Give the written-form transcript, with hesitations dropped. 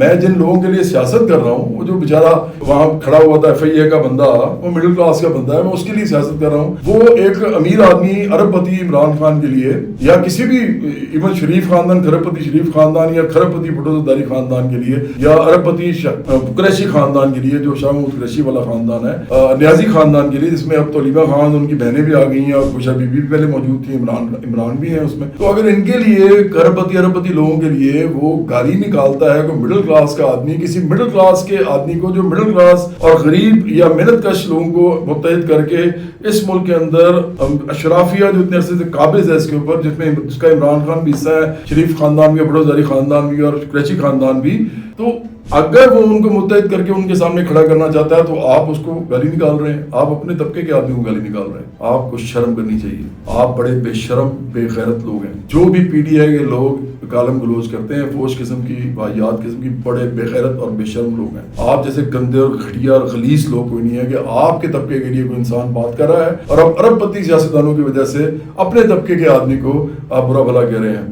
میں جن لوگوں کے لیے سیاست کر رہا ہوں، وہ جو بیچارہ وہاں کھڑا ہوا تھا FIA کا بندہ، وہ مڈل کلاس کا بندہ ہے، میں اس کے لیے سیاست کر رہا ہوں۔ وہ ایک امیر آدمی ارب پتی عمران خان کے لیے، یا کسی بھی ایون شریف خاندان، کھرب پتی شریف خاندان، یا کھرب پتی بھٹو زرداری خاندان کے لیے، یا ارب پتی قریشی خاندان کے لیے جو شاہ محمود قریشی والا خاندان ہے، نیازی خاندان کے لیے، جس میں اب تولیبہ خان ان کی بہنیں بھی آ گئی ہیں، اور خوشہ بی بی بھی پہلے موجود تھی، عمران بھی ہیں اس میں۔ تو اگر ان کے لیے کھرب پتی ارب پتی لوگوں کے لیے وہ گالی نکالتا ہے کوئی مڈل کلاس کا آدمی، کسی مڈل کلاس کے آدمی کو جو مڈل کلاس اور غریب یا محنت کش لوگوں کو متحد کر کے اس ملک کے اندر اشرافیہ جو اتنے عرصے سے قابض ہے اس کے اوپر، جس کا عمران خان بھی حصہ ہے، شریف خاندان بھی، بھٹو زرداری خاندان بھی، اور قریشی خاندان بھی، تو اگر وہ ان کو متحد کر کے ان کے سامنے کھڑا کرنا چاہتا ہے تو آپ اس کو گالی نکال رہے ہیں، آپ اپنے طبقے کے آدمی کو گالی نکال رہے ہیں۔ آپ کو شرم کرنی چاہیے، آپ بڑے بے شرم بے غیرت لوگ ہیں۔ جو بھی PTI کے لوگ کالم گلوچ کرتے ہیں، فوش قسم کی، واہیات قسم کی، بڑے بے غیرت اور بے شرم لوگ ہیں۔ آپ جیسے گندے اور گھٹیا اور خلیص لوگ کوئی نہیں ہے کہ آپ کے طبقے کے لیے کوئی انسان بات کر رہا ہے، اور اب ارب پتی سیاستدانوں کی وجہ سے اپنے طبقے کے آدمی کو آپ برا بھلا کہہ رہے ہیں۔